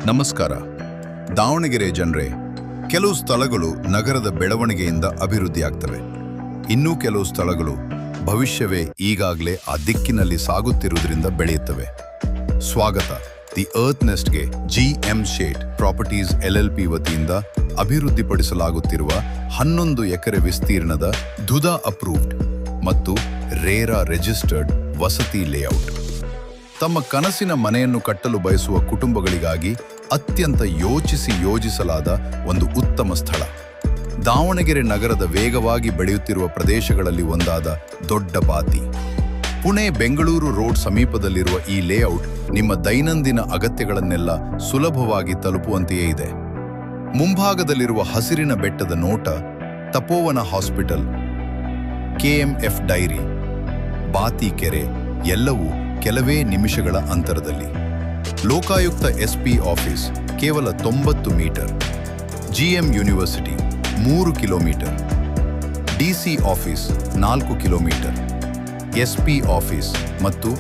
ನಮಸ್ಕಾರ. ದಾವಣಗೆರೆ ಜನರೇ, ಕೆಲವು ಸ್ಥಳಗಳು ನಗರದ ಬೆಳವಣಿಗೆಯಿಂದ ಅಭಿವೃದ್ಧಿಯಾಗ್ತವೆ. ಇನ್ನೂ ಕೆಲವು ಸ್ಥಳಗಳು ಭವಿಷ್ಯವೇ ಈಗಾಗಲೇ ಆ ದಿಕ್ಕಿನಲ್ಲಿ ಸಾಗುತ್ತಿರುವುದರಿಂದ ಬೆಳೆಯುತ್ತವೆ. ಸ್ವಾಗತ ದಿ ಅರ್ತ್ ನೆಸ್ಟ್ಗೆ GM ಶೇಟ್ ಪ್ರಾಪರ್ಟೀಸ್ LLP ವತಿಯಿಂದ ಅಭಿವೃದ್ಧಿಪಡಿಸಲಾಗುತ್ತಿರುವ 11 ಎಕರೆ ವಿಸ್ತೀರ್ಣದ ಧುದಾ ಅಪ್ರೂವ್ಡ್ ಮತ್ತು ರೇರಾ ರಿಜಿಸ್ಟರ್ಡ್ ವಸತಿ ಲೇಔಟ್. ತಮ್ಮ ಕನಸಿನ ಮನೆಯನ್ನು ಕಟ್ಟಲು ಬಯಸುವ ಕುಟುಂಬಗಳಿಗಾಗಿ ಅತ್ಯಂತ ಯೋಜಿಸಲಾದ ಒಂದು ಉತ್ತಮ ಸ್ಥಳ. ದಾವಣಗೆರೆ ನಗರದ ವೇಗವಾಗಿ ಬೆಳೆಯುತ್ತಿರುವ ಪ್ರದೇಶಗಳಲ್ಲಿ ಒಂದಾದ ದೊಡ್ಡ ಬಾತಿ. ಪುಣೆ-ಬೆಂಗಳೂರು ರೋಡ್ ಸಮೀಪದಲ್ಲಿರುವ ಈ ಲೇಔಟ್ ನಿಮ್ಮ ದೈನಂದಿನ ಅಗತ್ಯಗಳನ್ನೆಲ್ಲ ಸುಲಭವಾಗಿ ತಲುಪುವಂತೆಯೇ ಇದೆ. ಮುಂಭಾಗದಲ್ಲಿರುವ ಹಸಿರಿನ ಬೆಟ್ಟದ ನೋಟ, ತಪೋವನ ಹಾಸ್ಪಿಟಲ್, KMF ಡೈರಿ, ಬಾತಿ ಕೆರೆ ಎಲ್ಲವೂ ಕೆಲವೇ ನಿಮಿಷಗಳ ಅಂತರದಲ್ಲಿ. ಲೋಕಾಯುಕ್ತ SP ಆಫೀಸ್ ಕೇವಲ 90 metre, GM university 3 kilometre, DC office 4 kilometre, SP office ಮತ್ತು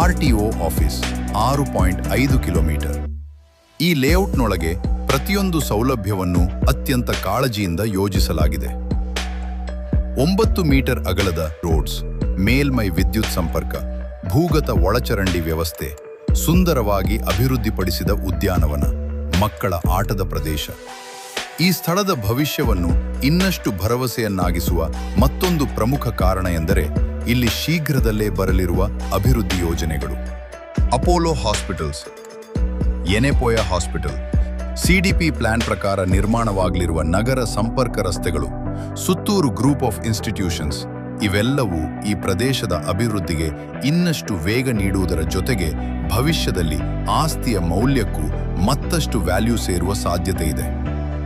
RTO ಆಫೀಸ್ 6.5 ಕಿಲೋಮೀಟರ್. ಈ ಲೇಔಟ್ನೊಳಗೆ ಪ್ರತಿಯೊಂದು ಸೌಲಭ್ಯವನ್ನು ಅತ್ಯಂತ ಕಾಳಜಿಯಿಂದ ಯೋಜಿಸಲಾಗಿದೆ. 9 ಮೀಟರ್ ಅಗಲದ ರೋಡ್ಸ್, ಮೇಲ್ಮೈ ವಿದ್ಯುತ್ ಸಂಪರ್ಕ, ಭೂಗತ ಒಳಚರಂಡಿ ವ್ಯವಸ್ಥೆ, ಸುಂದರವಾಗಿ ಅಭಿವೃದ್ಧಿಪಡಿಸಿದ ಉದ್ಯಾನವನ, ಮಕ್ಕಳ ಆಟದ ಪ್ರದೇಶ. ಈ ಸ್ಥಳದ ಭವಿಷ್ಯವನ್ನು ಇನ್ನಷ್ಟು ಭರವಸೆಯನ್ನಾಗಿಸುವ ಮತ್ತೊಂದು ಪ್ರಮುಖ ಕಾರಣ ಎಂದರೆ ಇಲ್ಲಿ ಶೀಘ್ರದಲ್ಲೇ ಬರಲಿರುವ ಅಭಿವೃದ್ಧಿ ಯೋಜನೆಗಳು. Apollo hospitals, Yenepoya hospital, CDP plan ಪ್ರಕಾರ ನಿರ್ಮಾಣವಾಗಲಿರುವ ನಗರ ಸಂಪರ್ಕ ರಸ್ತೆಗಳು, ಸುತ್ತೂರು ಗ್ರೂಪ್ ಆಫ್ ಇನ್ಸ್ಟಿಟ್ಯೂಷನ್ಸ್ ಇವೆಲ್ಲವೂ ಈ ಪ್ರದೇಶದ ಅಭಿವೃದ್ಧಿಗೆ ಇನ್ನಷ್ಟು ವೇಗ ನೀಡುವುದರ ಜೊತೆಗೆ ಭವಿಷ್ಯದಲ್ಲಿ ಆಸ್ತಿಯ ಮೌಲ್ಯಕ್ಕೂ ಮತ್ತಷ್ಟು ವ್ಯಾಲ್ಯೂ ಸೇರುವ ಸಾಧ್ಯತೆ ಇದೆ.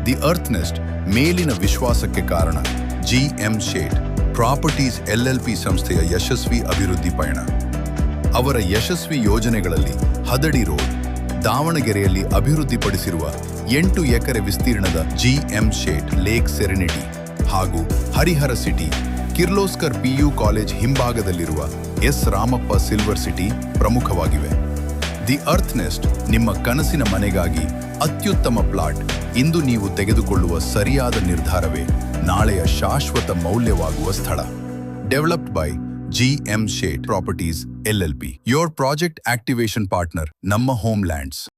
ದಿ ಅರ್ತ್ ನೆಸ್ಟ್ ಮೇಲಿನ ವಿಶ್ವಾಸಕ್ಕೆ ಕಾರಣ GM ಶೇಟ್ ಪ್ರಾಪರ್ಟೀಸ್ LLP ಸಂಸ್ಥೆಯ ಯಶಸ್ವಿ ಅಭಿವೃದ್ಧಿ ಪಯಣ. ಅವರ ಯಶಸ್ವಿ ಯೋಜನೆಗಳಲ್ಲಿ ಹದಡಿ ರೋಡ್, ದಾವಣಗೆರೆಯಲ್ಲಿ ಅಭಿವೃದ್ಧಿಪಡಿಸಿರುವ 8 ಎಕರೆ ವಿಸ್ತೀರ್ಣದ GM ಶೇಟ್ ಲೇಕ್ ಸೆರೆನಿಟಿ ಹಾಗೂ Harihara city Kirloskar PU college ಹಿಂಭಾಗದಲ್ಲಿರುವ S ರಾಮಪ್ಪ ಸಿಲ್ವರ್ ಸಿಟಿ ಪ್ರಮುಖವಾಗಿವೆ. ದಿ ಅರ್ತ್ ನೆಸ್ಟ್ ನಿಮ್ಮ ಕನಸಿನ ಮನೆಗಾಗಿ ಅತ್ಯುತ್ತಮ ಪ್ಲಾಟ್. ಇಂದು ನೀವು ತೆಗೆದುಕೊಳ್ಳುವ ಸರಿಯಾದ ನಿರ್ಧಾರವೇ ನಾಳೆಯ ಶಾಶ್ವತ ಮೌಲ್ಯವಾಗುವ ಸ್ಥಳ. Developed by GM Shet properties LLP, your project activation partner, ನಮ್ಮ ಹೋಮ್ಲ್ಯಾಂಡ್ಸ್.